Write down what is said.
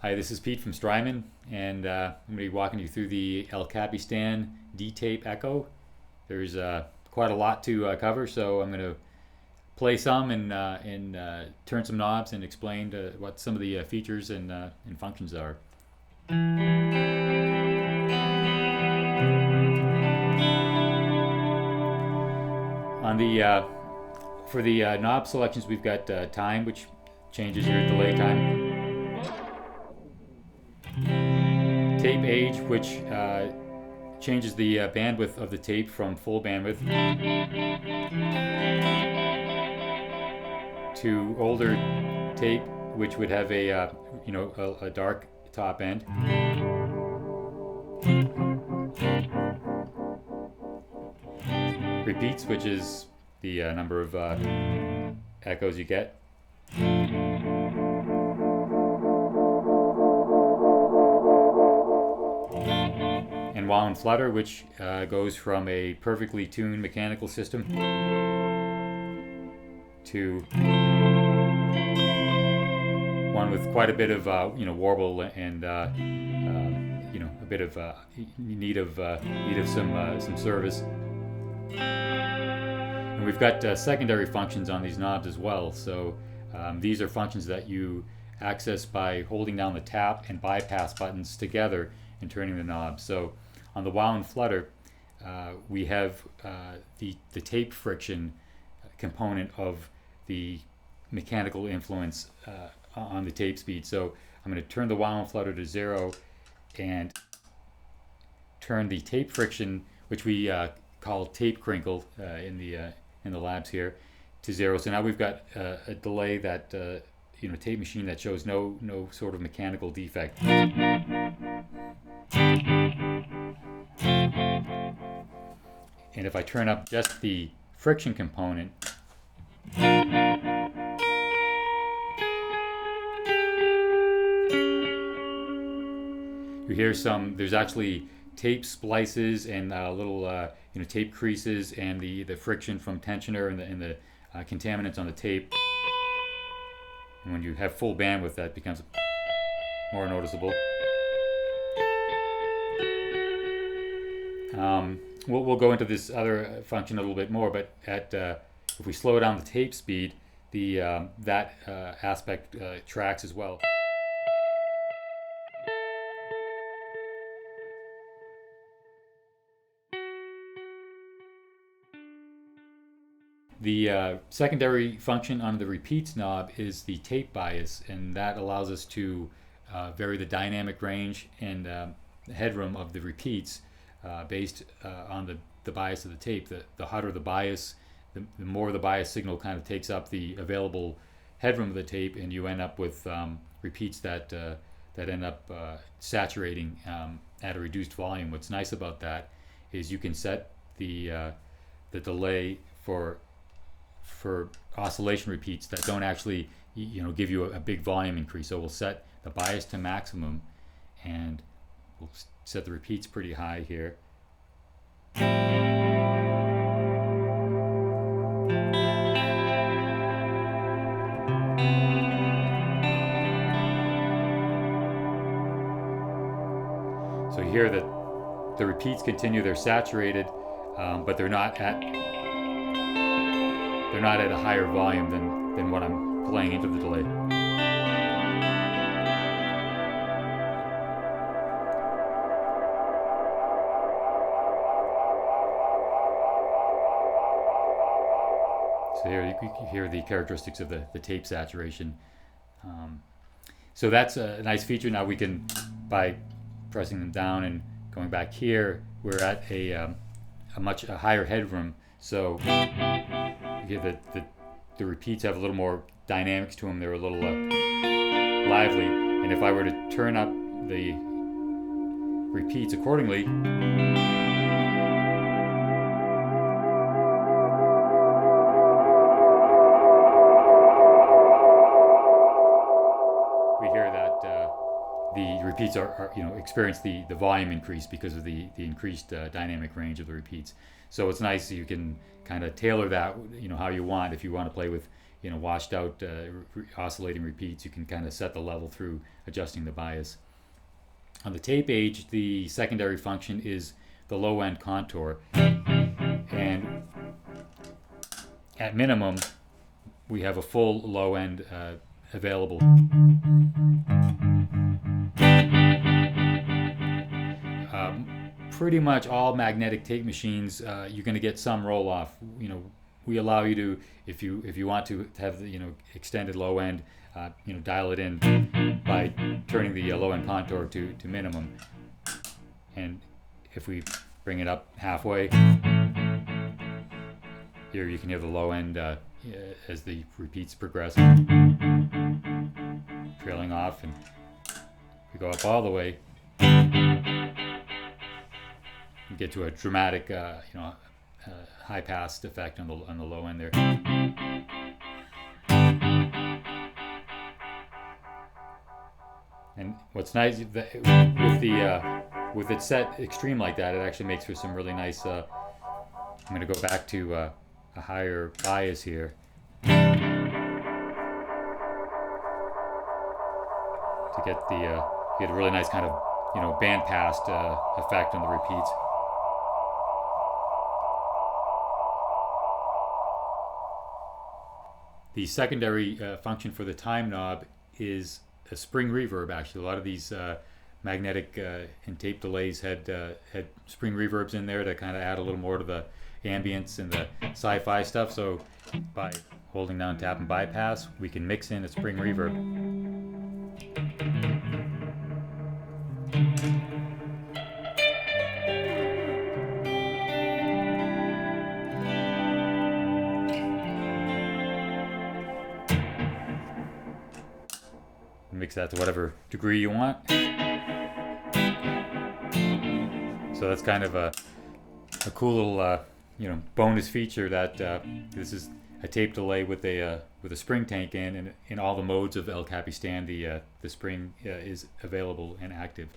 Hi, this is Pete from Strymon, and I'm going to be walking you through the Capistan dTape Echo. There's quite a lot to cover, so I'm going to play some and turn some knobs and explain what some of the features and functions are. On the for the knob selections, we've got time, which changes your delay time. Tape age, which changes the bandwidth of the tape from full bandwidth to older tape, which would have a dark top end. Repeats, which is the number of echoes you get. And wow and flutter, which goes from a perfectly tuned mechanical system to one with quite a bit of warble and a bit of need of some service. And we've got secondary functions on these knobs as well. So these are functions that you access by holding down the tap and bypass buttons together and turning the knob. So on the wow and flutter, we have the tape friction component of the mechanical influence on the tape speed. So I'm going to turn the wow and flutter to 0 and turn the tape friction, which we call tape crinkle in the labs here, to 0. So now we've got a delay that tape machine that shows no sort of mechanical defect. And if I turn up just the friction component, you hear there's actually tape splices and little tape creases and the friction from tensioner and the contaminants on the tape. And when you have full bandwidth, that becomes more noticeable. We'll go into this other function a little bit more, but if we slow down the tape speed, that aspect tracks as well. The secondary function on the repeats knob is the tape bias, and that allows us to vary the dynamic range and headroom of the repeats based on the bias of the tape. The hotter the bias, the more the bias signal kind of takes up the available headroom of the tape, and you end up with repeats that end up saturating at a reduced volume. What's nice about that is you can set the delay for oscillation repeats that don't actually give you a big volume increase. So we'll set the bias to maximum and we'll set the repeats pretty high here. So you hear that the repeats continue, they're saturated, but they're not at a higher volume than what I'm playing into the delay. So here you hear the characteristics of the tape saturation. So that's a nice feature. Now we can, by pressing them down and going back here, we're at a much higher headroom. So you hear the repeats have a little more dynamics to them. They're a little lively. And if I were to turn up the repeats accordingly, we hear that the repeats are experience the volume increase because of the increased dynamic range of the repeats. So it's nice you can kind of tailor that how you want. If you want to play with washed out oscillating repeats. You can kind of set the level through adjusting the bias. On the tape age, the secondary function is the low end contour, and at minimum we have a full low end available. Pretty much all magnetic tape machines, you're going to get some roll off. We allow you to, if you want to have the extended low end, dial it in by turning the low end contour to minimum. And if we bring it up halfway, here you can hear the low end as the repeats progress, trailing off, and if we go up all the way, you get to a dramatic, high pass effect on the low end there. And what's nice with it set extreme like that, it actually makes for some really nice. I'm going to go back to a higher bias here to get a really nice kind of band passed effect on the repeats. The secondary function for the time knob is a spring reverb. Actually, a lot of these magnetic and tape delays had spring reverbs in there to kind of add a little more to the ambience and the sci-fi stuff. So by holding down tap and bypass, we can mix in a spring reverb. Mix that to whatever degree you want. So that's kind of a cool little bonus feature that this is a tape delay with a spring tank in all the modes of El Capistan. The spring is available and active.